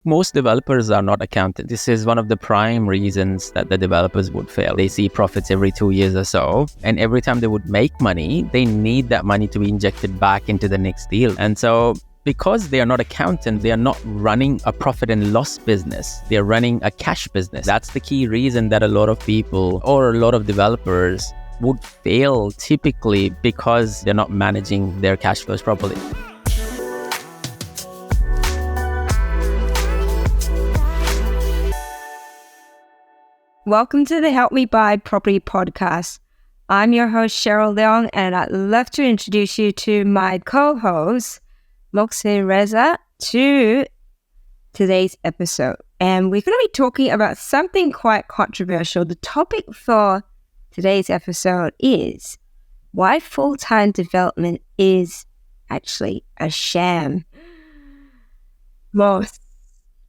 Most developers are not accountants. This is one of the prime reasons that the developers would fail. They see profits every 2 years or so, and every time they would make money, they need that money to be injected back into the next deal. And so because they are not accountants, they are not running a profit and loss business. They're running a cash business. That's the key reason that a lot of people or a lot of developers would fail typically, because they're not managing their cash flows properly. Welcome to the Helpmebuy Property Podcast. I'm your host, Cheryl Leong, and I'd love to introduce you to my co-host, Moxin, Reza, to today's episode. And we're going to be talking about something quite controversial. The topic for today's episode is why full-time development is actually a sham. Most.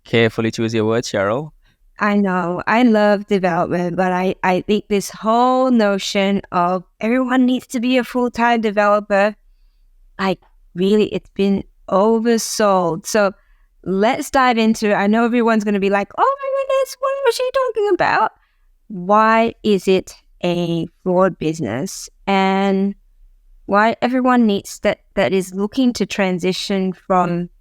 Carefully choose your words, Cheryl. I know, I love development, but I think this whole notion of everyone needs to be a full-time developer, it's been oversold. So let's dive into it. I know everyone's going to be like, oh my goodness, what was she talking about? Why is it a flawed business? And why everyone needs that is looking to transition from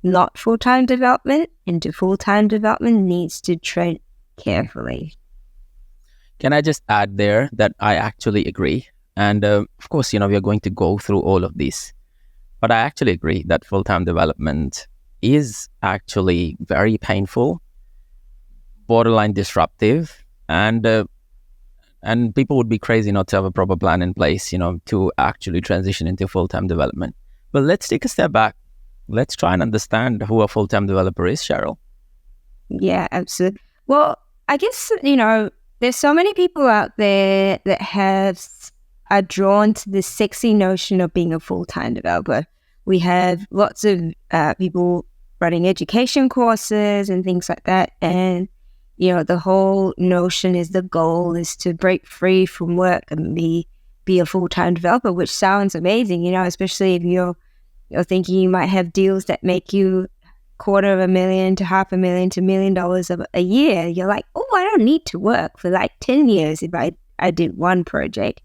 not full-time development into full-time development needs to tread carefully. Can I just add there that I actually agree? And of course, we are going to go through all of this. But I actually agree that full-time development is actually very painful, borderline disruptive, and people would be crazy not to have a proper plan in place, to actually transition into full-time development. But let's take a step back. Let's try and understand who a full-time developer is, Cheryl. Yeah, absolutely. Well, I guess, there's so many people out there that are drawn to this sexy notion of being a full-time developer. We have lots of people running education courses and things like that. And, the whole notion is the goal is to break free from work and be a full-time developer, which sounds amazing, especially if you're thinking you might have deals that make you $250,000 to $500,000 to $1 million a year. You're like, oh, I don't need to work for 10 years if I did one project.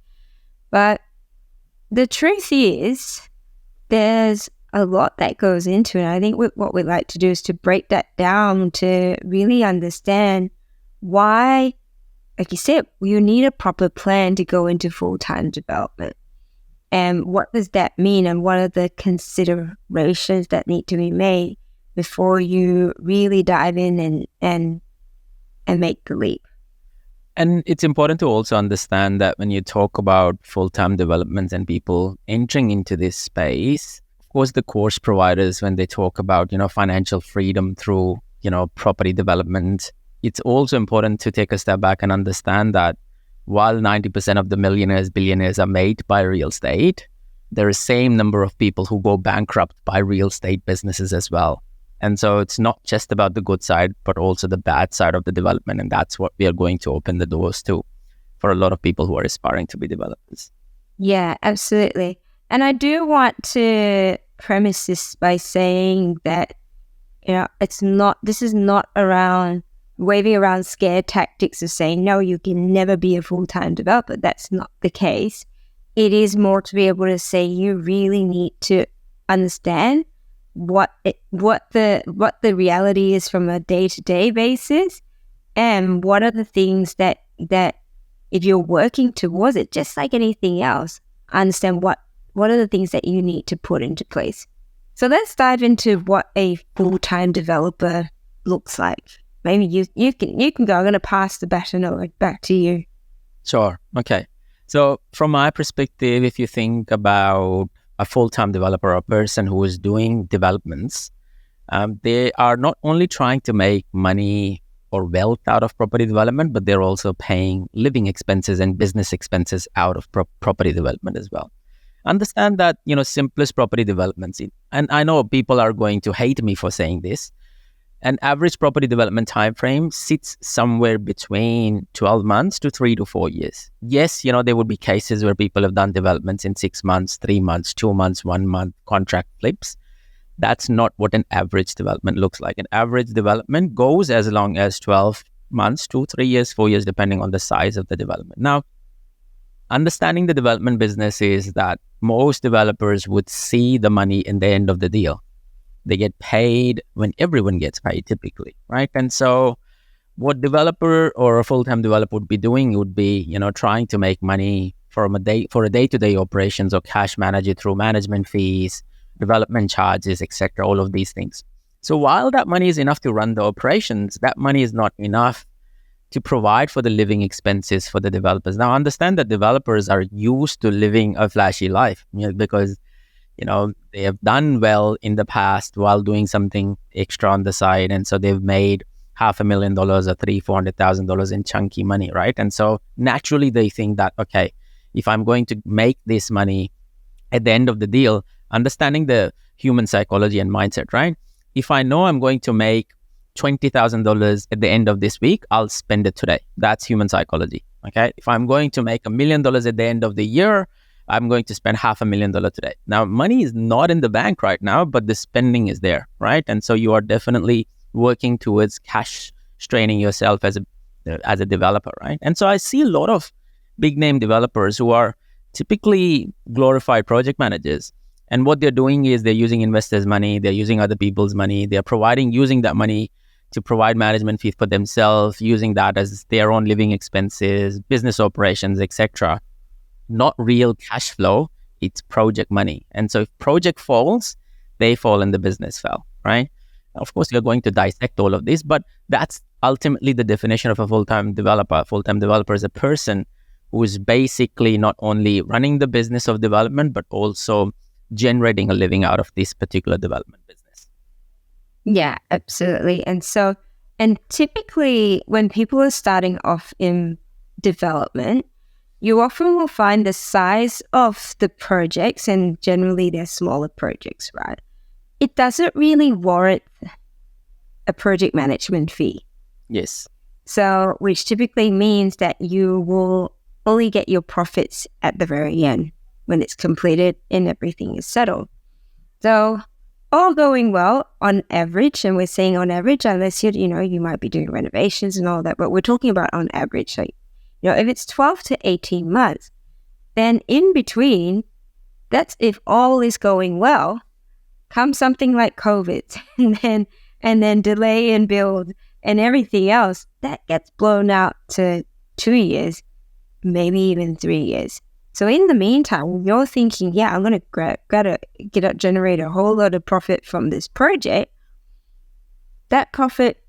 But the truth is, there's a lot that goes into it. I think what we'd like to do is to break that down to really understand why, like you said, you need a proper plan to go into full-time development. And what does that mean? And what are the considerations that need to be made before you really dive in and make the leap? And it's important to also understand that when you talk about full-time development and people entering into this space, of course, the course providers, when they talk about, financial freedom through, property development, it's also important to take a step back and understand that while 90% of the millionaires, billionaires are made by real estate, there is the same number of people who go bankrupt by real estate businesses as well. And so it's not just about the good side, but also the bad side of the development. And that's what we are going to open the doors to for a lot of people who are aspiring to be developers. Yeah, absolutely. And I do want to premise this by saying that, this is not around waving around scare tactics of saying, no, you can never be a full-time developer. That's not the case. It is more to be able to say you really need to understand what the reality is from a day-to-day basis, and what are the things that if you're working towards it, just like anything else, understand what are the things that you need to put into place. So let's dive into what a full-time developer looks like. Maybe you can go. I'm going to pass the baton over back to you. Sure. Okay. So from my perspective, if you think about a full-time developer, a person who is doing developments, they are not only trying to make money or wealth out of property development, but they're also paying living expenses and business expenses out of property development as well. Understand that, simplest property developments, and I know people are going to hate me for saying this, an average property development time frame sits somewhere between 12 months to 3 to 4 years. Yes, there would be cases where people have done developments in 6 months, 3 months, 2 months, 1 month contract flips. That's not what an average development looks like. An average development goes as long as 12 months, 2, 3 years, 4 years, depending on the size of the development. Now, understanding the development business is that most developers would see the money in the end of the deal. They get paid when everyone gets paid typically, right? And so what developer or a full-time developer would be doing would be, trying to make money for a day-to-day operations or cash manager through management fees, development charges, etc., all of these things. So while that money is enough to run the operations, that money is not enough to provide for the living expenses for the developers. Now, understand that developers are used to living a flashy life, because they have done well in the past while doing something extra on the side, and so they've made $500,000 or $300,000-$400,000 in chunky money, right? And so naturally they think that, okay, if I'm going to make this money at the end of the deal, understanding the human psychology and mindset, right? If I know I'm going to make $20,000 at the end of this week, I'll spend it today. That's human psychology, okay? If I'm going to make $1 million at the end of the year, I'm going to spend $500,000 today. Now, money is not in the bank right now, but the spending is there, right? And so you are definitely working towards cash straining yourself as a developer, right? And so I see a lot of big name developers who are typically glorified project managers. And what they're doing is they're using investors' money, they're using other people's money, they're using that money to provide management fees for themselves, using that as their own living expenses, business operations, etc. Not real cash flow, it's project money. And so if project falls, they fall and the business fell, right? Of course, you're going to dissect all of this, but that's ultimately the definition of a full-time developer. A full-time developer is a person who is basically not only running the business of development, but also generating a living out of this particular development business. Yeah, absolutely. And typically when people are starting off in development, you often will find the size of the projects, and generally they're smaller projects, right? It doesn't really warrant a project management fee. Yes. So, which typically means that you will only get your profits at the very end when it's completed and everything is settled. So, all going well on average, and we're saying on average, unless you might be doing renovations and all that, but we're talking about on average. So, if it's 12 to 18 months, then in between, that's if all is going well, comes something like COVID and then delay in build and everything else, that gets blown out to 2 years, maybe even 3 years. So in the meantime, you're thinking, yeah, I'm going to generate a whole lot of profit from this project. That profit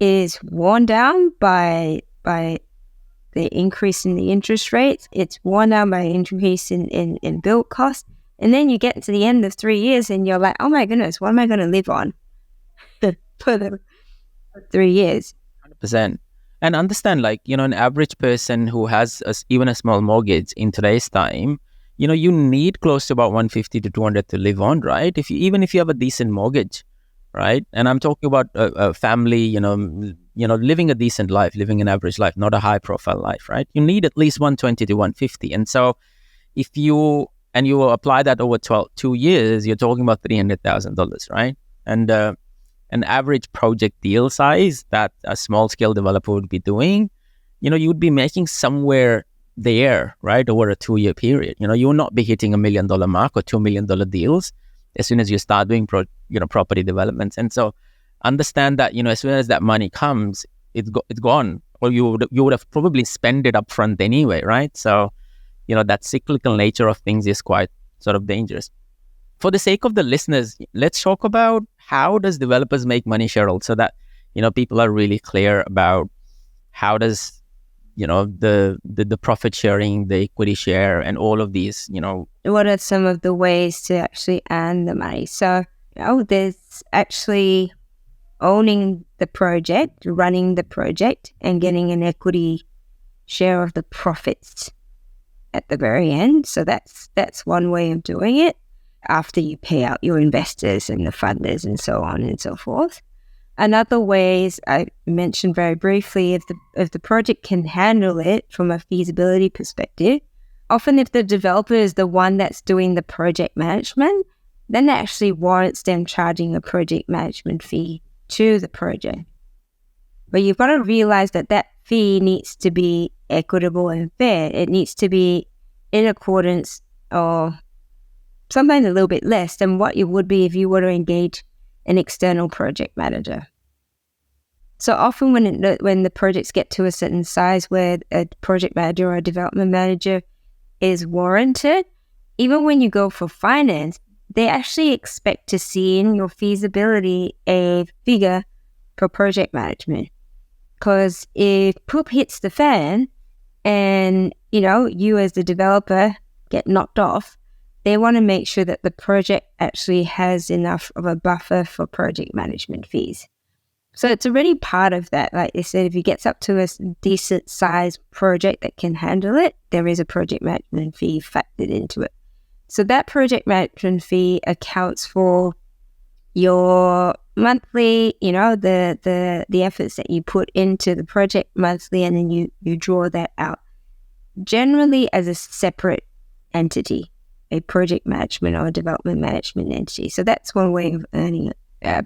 is worn down by the increase in the interest rates. It's worn down by increase in build costs. And then you get to the end of 3 years and you're like, oh my goodness, what am I going to live on for the 3 years? 100%. And understand, an average person who has even a small mortgage in today's time, you need close to about 150 to 200 to live on, right? Even if you have a decent mortgage, right? And I'm talking about a family, living a decent life, living an average life, not a high profile life, right? You need at least 120 to 150. And so if you apply that over 2 years, you're talking about $300,000, right? And an average project deal size that a small scale developer would be doing, you'd be making somewhere there, right, over a 2 year period. You will not be hitting $1 million mark or $2 million deals as soon as you start doing property developments. And so understand that, as soon as that money comes, it's gone, or you would have probably spent it up front anyway, right? So, that cyclical nature of things is quite sort of dangerous. For the sake of the listeners, let's talk about how does developers make money, Cheryl, so that, people are really clear about how does, the profit sharing, the equity share, and all of these, What are some of the ways to actually earn the money? So, there's actually owning the project, running the project, and getting an equity share of the profits at the very end. So that's one way of doing it, after you pay out your investors and the funders and so on and so forth. Another way is, I mentioned very briefly, if the project can handle it from a feasibility perspective, often if the developer is the one that's doing the project management, then that actually warrants them charging a project management fee to the project. But you've got to realize that that fee needs to be equitable and fair. It needs to be in accordance or sometimes a little bit less than what it would be if you were to engage an external project manager. So often when the projects get to a certain size where a project manager or a development manager is warranted, even when you go for finance, they actually expect to see in your feasibility a figure for project management. Because if poop hits the fan and, you as the developer get knocked off, they want to make sure that the project actually has enough of a buffer for project management fees. So it's already part of that. Like I said, if it gets up to a decent size project that can handle it, there is a project management fee factored into it. So that project management fee accounts for your monthly, the efforts that you put into the project monthly, and then you draw that out. Generally as a separate entity, a project management or a development management entity. So that's one way of earning it.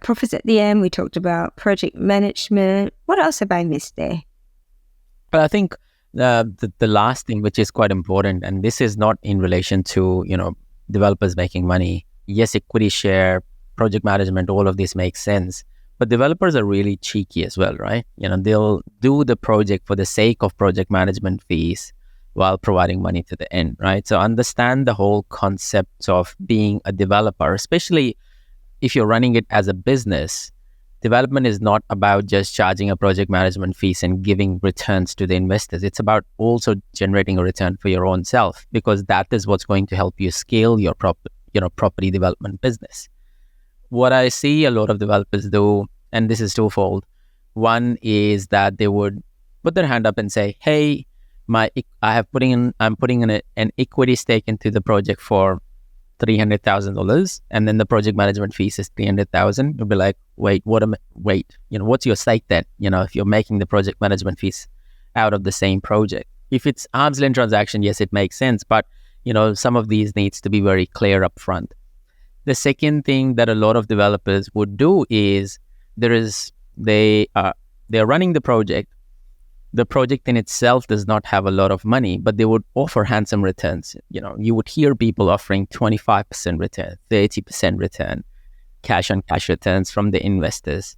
Profits at the end, we talked about project management. What else have I missed there? But I think the last thing, which is quite important, and this is not in relation to, developers making money. Yes, equity share, project management, all of this makes sense. But developers are really cheeky as well, right? They'll do the project for the sake of project management fees while providing money to the end, right? So understand the whole concept of being a developer, especially if you're running it as a business. Development is not about just charging a project management fees and giving returns to the investors. It's about also generating a return for your own self, because that is what's going to help you scale your property development business. What I see a lot of developers do, and this is twofold. One is that they would put their hand up and say, "Hey, I'm putting in an equity stake into the project for $300,000, and then the project management fees is $300,000. You'll be like, wait, what's your stake then? If you're making the project management fees out of the same project. If it's arm's length transaction, yes, it makes sense, but some of these needs to be very clear up front. The second thing that a lot of developers would do is they are running the project. The project in itself does not have a lot of money, but they would offer handsome returns. You would hear people offering 25% return, 30% return, cash on cash returns from the investors.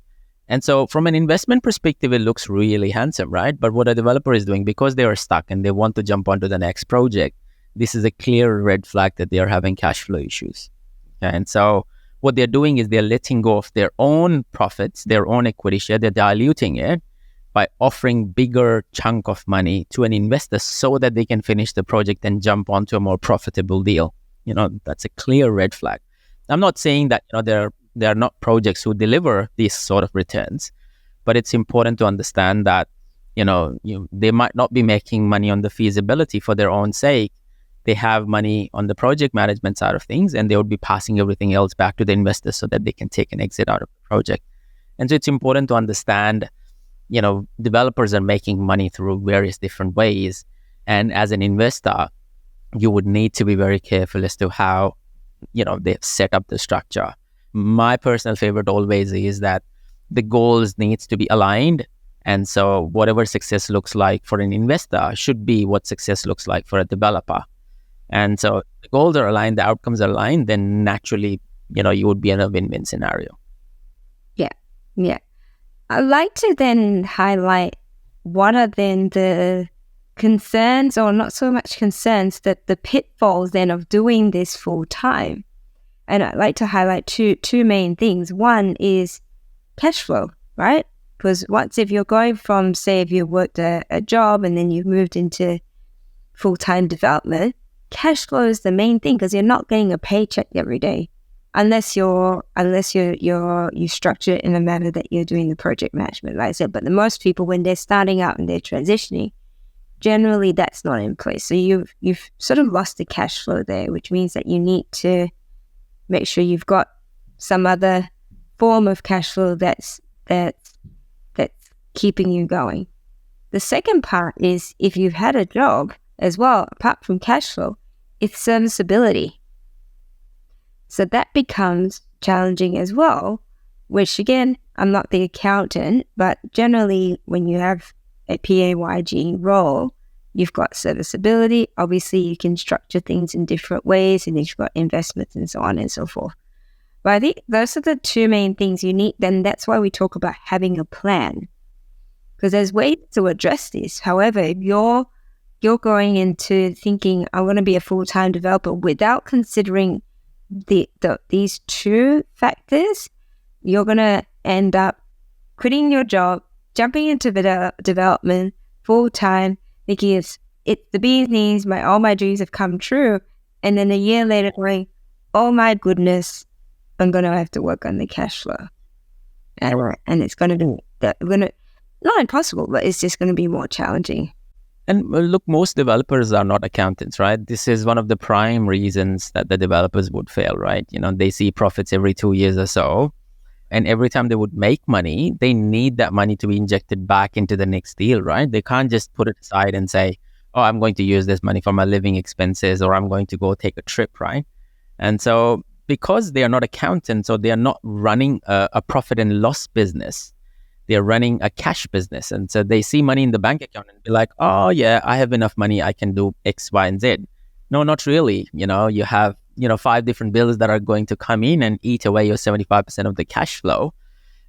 And so from an investment perspective, it looks really handsome, right? But what a developer is doing, because they are stuck and they want to jump onto the next project, this is a clear red flag that they are having cash flow issues. And so what they're doing is they're letting go of their own profits, their own equity share, they're diluting it by offering bigger chunk of money to an investor so that they can finish the project and jump onto a more profitable deal. That's a clear red flag. I'm not saying that there are not projects who deliver these sort of returns, but it's important to understand that they might not be making money on the feasibility for their own sake. They have money on the project management side of things, and they would be passing everything else back to the investors so that they can take an exit out of the project. And so it's important to understand developers are making money through various different ways. And as an investor, you would need to be very careful as to how, they've set up the structure. My personal favorite always is that the goals needs to be aligned. And so whatever success looks like for an investor should be what success looks like for a developer. And so the goals are aligned, the outcomes are aligned, then naturally, you would be in a win-win scenario. Yeah. I'd like to then highlight what are then the concerns, or not so much concerns, that the pitfalls then of doing this full time. And I'd like to highlight two main things. One is cash flow, right? Because if you're going from, say, if you worked a job and then you've moved into full-time development, cash flow is the main thing, because you're not getting a paycheck every day. Unless you structure it in a manner that you're doing the project management, like I said. But the most people, when they're starting out and they're transitioning, generally that's not in place. So you've sort of lost the cash flow there, which means that you need to make sure you've got some other form of cash flow that's keeping you going. The second part is, if you've had a job as well, apart from cash flow, it's serviceability. So that becomes challenging as well, which again, I'm not the accountant, but generally when you have a PAYG role, you've got serviceability. Obviously, you can structure things in different ways, and you've got investments and so on and so forth. But I think those are the two main things you need. Then that's why we talk about having a plan, because there's ways to address this. However, if you're going into thinking, I want to be a full-time developer without considering these two factors, you're going to end up quitting your job, jumping into development full-time, thinking it's the bee's knees, all my dreams have come true. And then a year later going, oh my goodness, I'm going to have to work on the cash flow. And it's going to be, not impossible, but it's just going to be more challenging. And look, most developers are not accountants, right? This is one of the prime reasons that the developers would fail, right? They see profits every 2 years or so. And every time they would make money, they need that money to be injected back into the next deal, right? They can't just put it aside and say, oh, I'm going to use this money for my living expenses, or I'm going to go take a trip, right? And so because they are not accountants, or they are not running a profit and loss business, they're running a cash business. And so they see money in the bank account and be like, oh yeah, I have enough money. I can do X, Y, and Z. No, not really. You have, 5 different bills that are going to come in and eat away your 75% of the cash flow.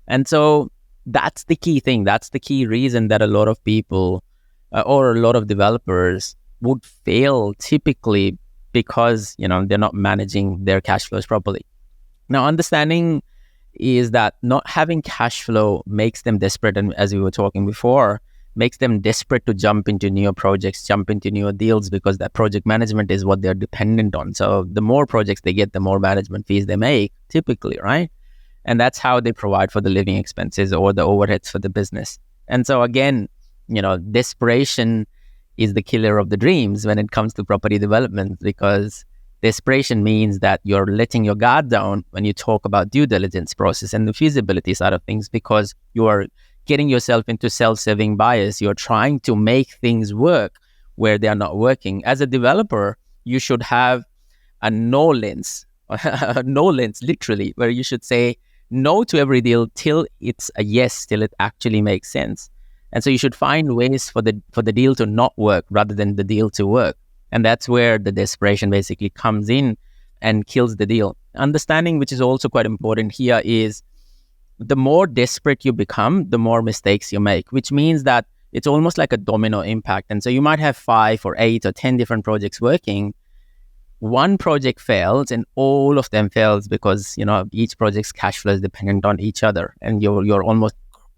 And so that's the key thing. That's the key reason that a lot of people or a lot of developers would fail typically, because, they're not managing their cash flows properly. Now, understanding is that not having cash flow makes them desperate, and as we were talking before, makes them desperate to jump into new projects, jump into new deals, because that project management is what they're dependent on. So the more projects they get, the more management fees they make, typically, right? And that's how they provide for the living expenses or the overheads for the business. And so again, desperation is the killer of the dreams when it comes to property development, because desperation means that you're letting your guard down when you talk about due diligence process and the feasibility side of things, because you are getting yourself into self-serving bias. You're trying to make things work where they are not working. As a developer, you should have a no lens, literally, where you should say no to every deal till it's a yes, till it actually makes sense. And so you should find ways for the deal to not work rather than the deal to work. And that's where the desperation basically comes in and kills the deal. Understanding, which is also quite important here, is the more desperate you become, the more mistakes you make, which means that it's almost like a domino impact. And so you might have 5 or 8 or 10 different projects working. One project fails and all of them fails because, each project's cash flow is dependent on each other. And you're almost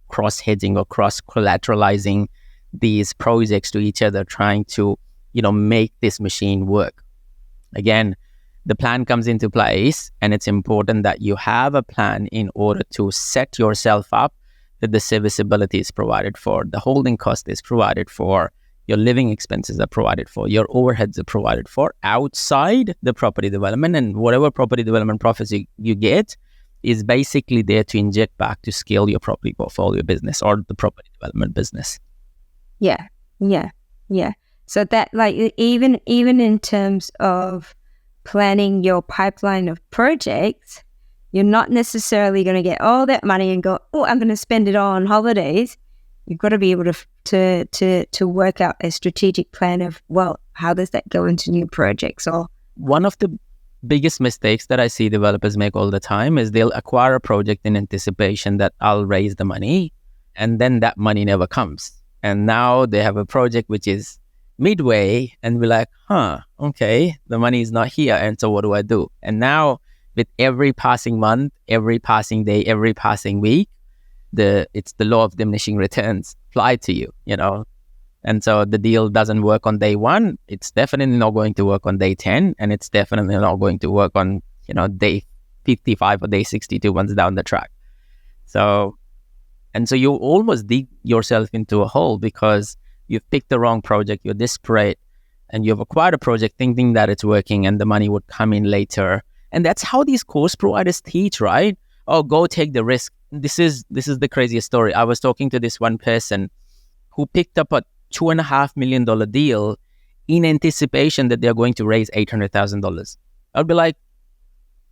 cross-hedging or cross-collateralizing these projects to each other, trying to make this machine work. Again, the plan comes into place, and it's important that you have a plan in order to set yourself up that the serviceability is provided for, the holding cost is provided for, your living expenses are provided for, your overheads are provided for outside the property development, and whatever property development profits you get is basically there to inject back to scale your property portfolio business or the property development business. Yeah. So that, even in terms of planning your pipeline of projects, you're not necessarily going to get all that money and go, oh, I'm going to spend it all on holidays. You've got to be able to work out a strategic plan of, well, how does that go into new projects? Or one of the biggest mistakes that I see developers make all the time is they'll acquire a project in anticipation that I'll raise the money, and then that money never comes. And now they have a project which is midway, and we're like, okay, the money is not here. And so what do I do? And now with every passing month, every passing day, every passing week, it's the law of diminishing returns applied to you, And so the deal doesn't work on day 1. It's definitely not going to work on day 10. And it's definitely not going to work on, day 55 or day 62 once down the track. So you almost dig yourself into a hole because you've picked the wrong project, you're desperate, and you've acquired a project thinking that it's working and the money would come in later. And that's how these course providers teach, right? Oh, go take the risk. This is the craziest story. I was talking to this one person who picked up a $2.5 million deal in anticipation that they're going to raise $800,000. I'd be like,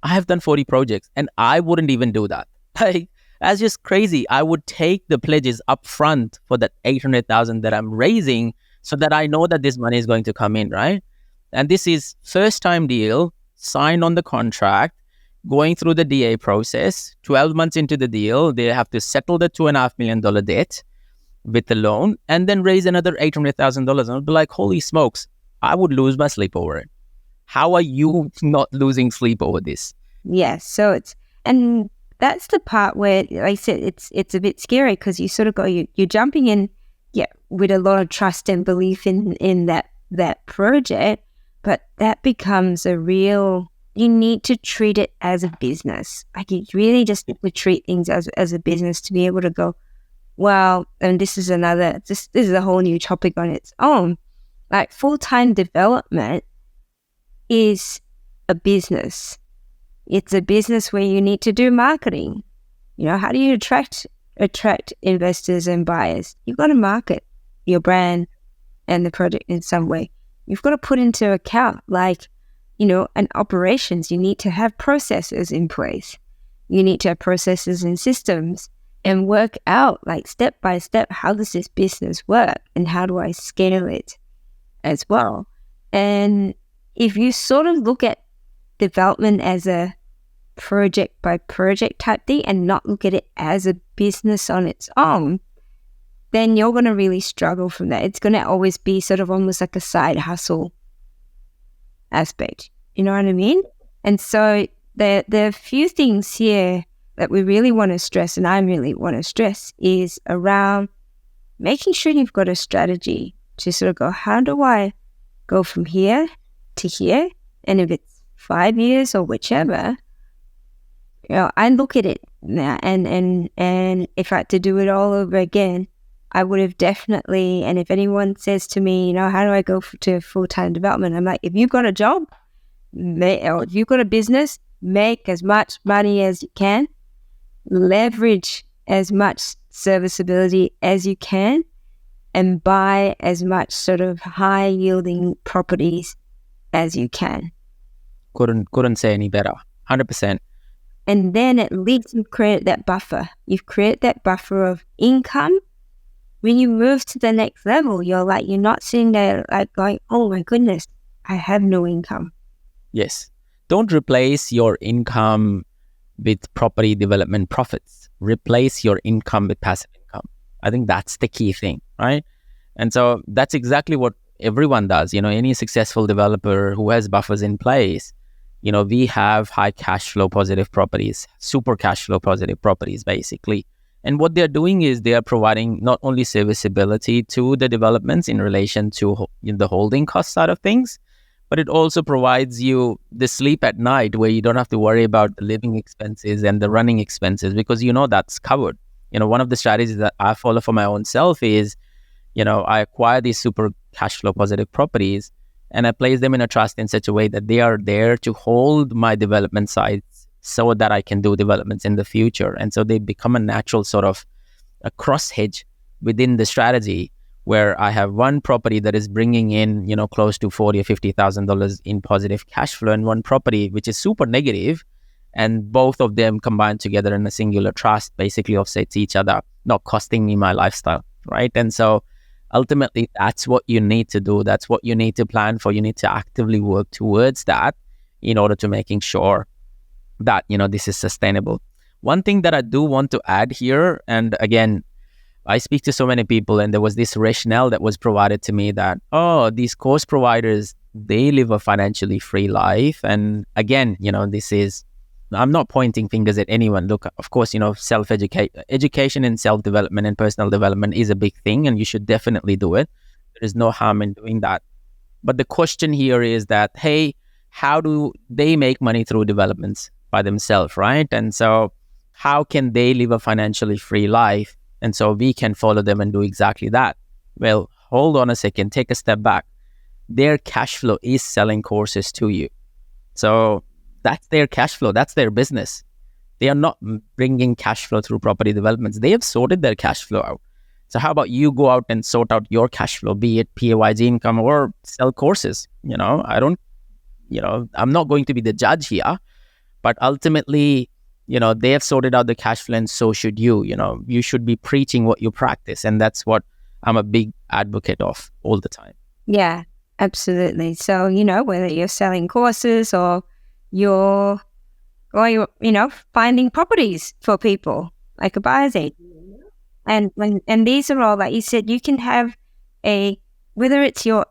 I have done 40 projects and I wouldn't even do that. Like, that's just crazy. I would take the pledges up front for that 800,000 that I'm raising so that I know that this money is going to come in, right? And this is first time deal, signed on the contract, going through the DA process. 12 months into the deal, they have to settle the $2.5 million debt with the loan and then raise another $800,000. And I'd be like, holy smokes, I would lose my sleep over it. How are you not losing sleep over this? Yeah. So and that's the part where, like I said, it's a bit scary because you sort of go, you're jumping in, yeah, with a lot of trust and belief in that project, but that becomes a real, you need to treat it as a business. Like you really just need to treat things as a business to be able to go, well, and this is a whole new topic on its own. Like full-time development is a business. It's a business where you need to do marketing. You know, how do you attract investors and buyers? You've got to market your brand and the project in some way. You've got to put into account, like, you know, and operations. You need to have processes in place. You need to have processes and systems and work out, like, step by step, how does this business work and how do I scale it as well? And if you sort of look at development as a project by project type thing and not look at it as a business on its own, then you're going to really struggle from that. It's going to always be sort of almost like a side hustle aspect. You know what I mean? And so there are few things here that we really want to stress, and I really want to stress, is around making sure you've got a strategy to sort of go, how do I go from here to here? And if it's 5 years or whichever, you know, I look at it now, and if I had to do it all over again, I would have definitely. And if anyone says to me, you know, how do I go to full-time development? I'm like, if you've got a job, or if you've got a business, make as much money as you can, leverage as much serviceability as you can, and buy as much sort of high-yielding properties as you can. Couldn't say any better. 100%. And then at least you've created that buffer. You've created that buffer of income. When you move to the next level, you're not sitting there like going, oh my goodness, I have no income. Yes. Don't replace your income with property development profits. Replace your income with passive income. I think that's the key thing, right? And so that's exactly what everyone does. You know, any successful developer who has buffers in place, you know, we have high cash flow positive properties, super cash flow positive properties, basically. And what they're doing is they are providing not only serviceability to the developments in relation to the holding cost side of things, but it also provides you the sleep at night where you don't have to worry about the living expenses and the running expenses because you know that's covered. You know, one of the strategies that I follow for my own self is, you know, I acquire these super cash flow positive properties and I place them in a trust in such a way that they are there to hold my development sites so that I can do developments in the future. And so they become a natural sort of a cross hedge within the strategy where I have one property that is bringing in, you know, close to $40,000 or $50,000 in positive cash flow and one property which is super negative, and both of them combined together in a singular trust basically offsets each other, not costing me my lifestyle, right? And so ultimately, that's what you need to do. That's what you need to plan for. You need to actively work towards that in order to making sure that, you know, this is sustainable. One thing that I do want to add here, and again, I speak to so many people and there was this rationale that was provided to me that, oh, these course providers, they live a financially free life. And again, you know, I'm not pointing fingers at anyone. Look, of course, you know, education and self-development and personal development is a big thing and you should definitely do it. There is no harm in doing that. But the question here is that, hey, how do they make money through developments by themselves, right? And so how can they live a financially free life? And so we can follow them and do exactly that. Well, hold on a second, take a step back. Their cash flow is selling courses to you. So that's their cash flow. That's their business. They are not bringing cash flow through property developments. They have sorted their cash flow out. So how about you go out and sort out your cash flow, be it PAYG income or sell courses? You know, I'm not going to be the judge here, But ultimately, they have sorted out the cash flow, and so should you. You should be preaching what you practice. And that's what I'm a big advocate of all the time. Yeah, absolutely. So, whether you're selling courses or you're finding properties for people like a buyer's agent. And these are all, like you said, you can have whether it's your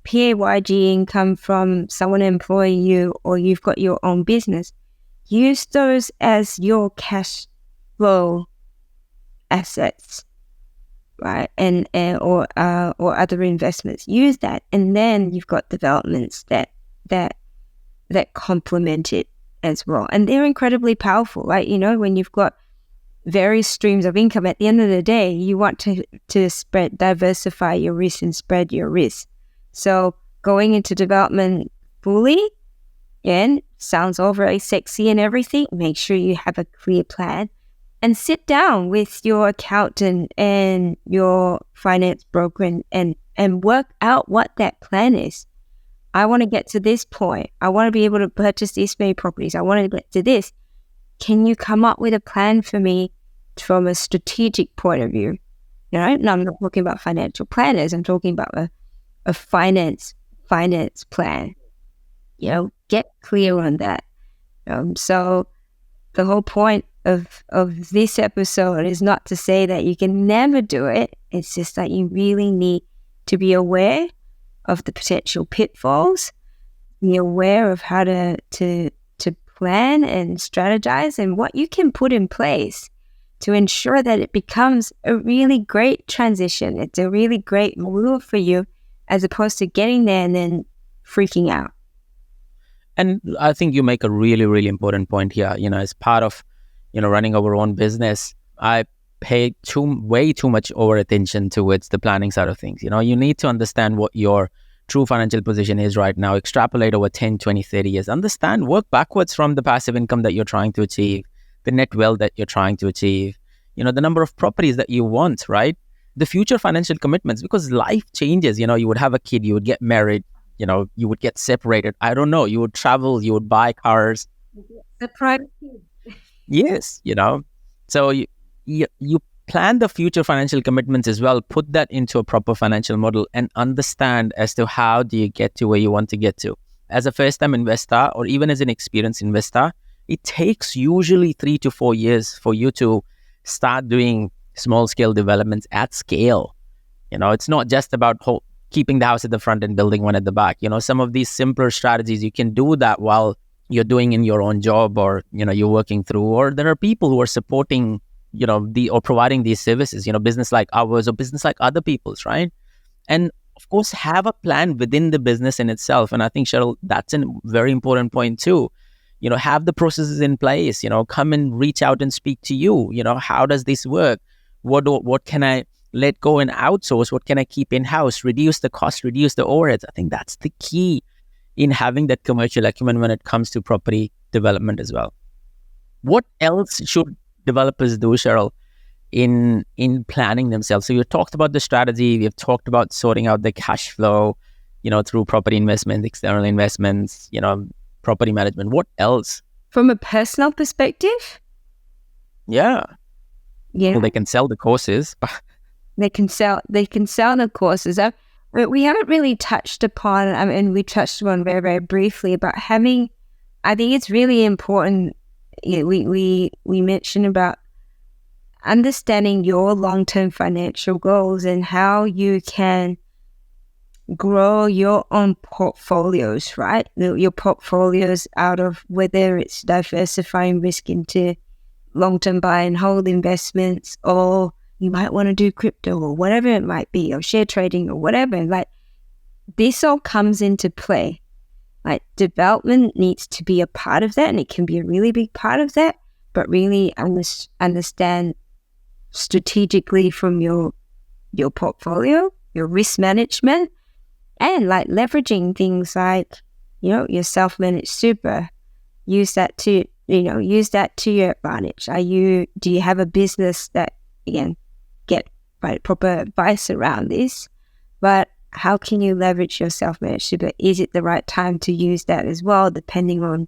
PAYG income from someone employing you or you've got your own business, use those as your cash flow assets, right? And or other investments. Use that, and then you've got developments that complement it as well, and they're incredibly powerful, right? When you've got various streams of income, at the end of the day, you want to diversify your risk and spread your risk. So going into development fully, and sounds all very sexy and everything, make sure you have a clear plan and sit down with your accountant and your finance broker and work out what that plan is. I want to get to this point. I want to be able to purchase this many properties. I want to get to this. Can you come up with a plan for me from a strategic point of view? And I'm not talking about financial planners. I'm talking about a finance plan. Get clear on that. So the whole point of this episode is not to say that you can never do it. It's just that you really need to be aware of the potential pitfalls, be aware of how to plan and strategize and what you can put in place to ensure that it becomes a really great transition. It's a really great move for you, as opposed to getting there and then freaking out. And I think you make a really, really important point here. As part of, running our own business, I pay way too much over attention towards the planning side of things. You need to understand what your true financial position is right now, extrapolate over 10, 20, 30 years, understand, work backwards from the passive income that you're trying to achieve, the net wealth that you're trying to achieve, the number of properties that you want, right? The future financial commitments, because life changes. You would have a kid, you would get married, you would get separated. I don't know. You would travel, you would buy cars. The private kid. Yes, So you plan the future financial commitments as well, put that into a proper financial model and understand as to how do you get to where you want to get to. As a first-time investor or even as an experienced investor, it takes usually 3 to 4 years for you to start doing small-scale developments at scale. It's not just about keeping the house at the front and building one at the back. Some of these simpler strategies, you can do that while you're doing in your own job or, you're working through, or there are people who are supporting or providing these services, business like ours or business like other people's, right? And of course, have a plan within the business in itself. And I think, Cheryl, that's a very important point too. Have the processes in place, come and reach out and speak to you. How does this work? What can I let go and outsource? What can I keep in-house? Reduce the cost, reduce the overheads. I think that's the key in having that commercial acumen when it comes to property development as well. What else should developers do, Cheryl, in planning themselves? So you talked about the strategy, we've talked about sorting out the cash flow, through property investment, external investments, property management. What else? From a personal perspective? Yeah. Well, they can sell the courses. They can sell the courses. We haven't really touched upon, and we touched upon very, very briefly about having, I think it's really important. We mentioned about understanding your long-term financial goals and how you can grow your own portfolios, right? Your portfolios out of whether it's diversifying risk into long-term buy and hold investments, or you might want to do crypto or whatever it might be, or share trading or whatever. Like, this all comes into play. Like, development needs to be a part of that, and it can be a really big part of that, but really understand strategically from your portfolio, your risk management, and like leveraging things like, your self-managed super. Use that to your advantage. Do you have a business that, again, get proper advice around this, but how can you leverage your self-managed super? Is it the right time to use that as well, depending on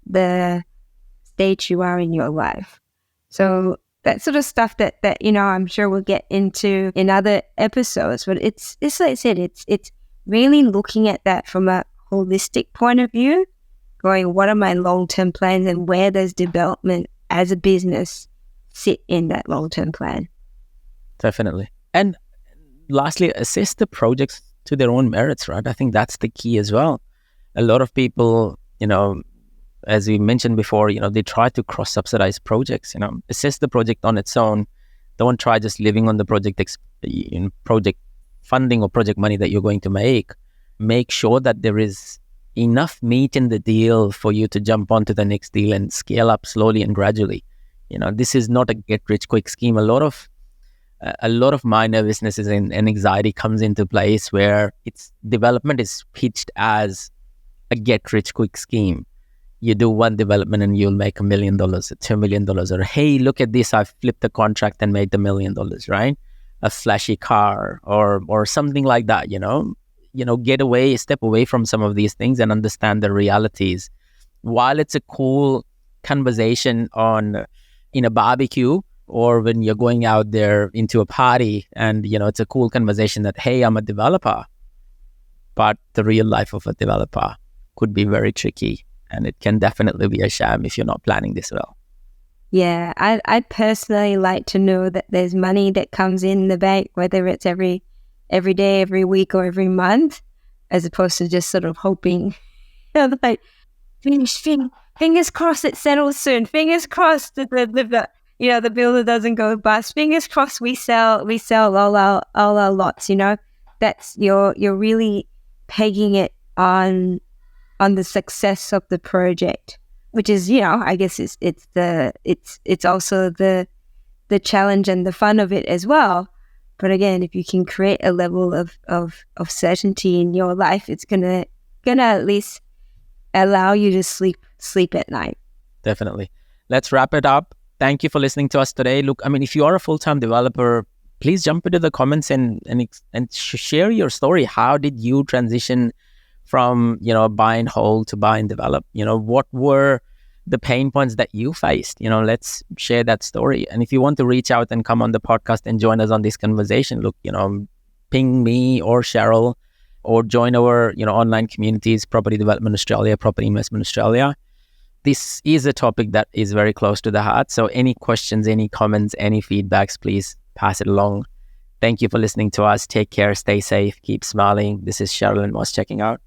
the stage you are in your life. So that sort of stuff that I'm sure we'll get into in other episodes. But it's like I said, it's really looking at that from a holistic point of view, going, what are my long-term plans and where does development as a business sit in that long-term plan? Definitely. And lastly, assess the projects to their own merits, right? I think that's the key as well. A lot of people, as we mentioned before, they try to cross-subsidize projects, assess the project on its own. Don't try just living on the project project funding or project money that you're going to make. Make sure that there is enough meat in the deal for you to jump onto the next deal and scale up slowly and gradually. This is not a get-rich-quick scheme. A lot of my nervousness and anxiety comes into place where development is pitched as a get-rich-quick scheme. You do one development and you'll make $1 million, or $2 million, or hey, look at this, I've flipped the contract and made $1 million, right? A flashy car or something like that. Step away from some of these things and understand the realities. While it's a cool conversation in a barbecue, or when you're going out there into a party and, it's a cool conversation that, hey, I'm a developer. But the real life of a developer could be very tricky, and it can definitely be a sham if you're not planning this well. Yeah, I personally like to know that there's money that comes in the bank, whether it's every day, every week, or every month, as opposed to just sort of hoping, like, fingers crossed it settles soon. Fingers crossed that the builder doesn't go bust. Fingers crossed we sell all our lots. That's you're really pegging it on the success of the project, which is, I guess it's also the challenge and the fun of it as well. But again, if you can create a level of certainty in your life, it's gonna at least allow you to sleep at night. Definitely. Let's wrap it up. Thank you for listening to us today. Look, if you are a full-time developer, please jump into the comments and share your story. How did you transition from, buy and hold to buy and develop? What were the pain points that you faced? Let's share that story. And if you want to reach out and come on the podcast and join us on this conversation, look, ping me or Cheryl, or join our, online communities, Property Development Australia, Property Investment Australia. This is a topic that is very close to the heart. So any questions, any comments, any feedbacks, please pass it along. Thank you for listening to us. Take care, stay safe, keep smiling. This is Cheryl and Moss checking out.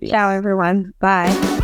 Ciao, everyone. Bye.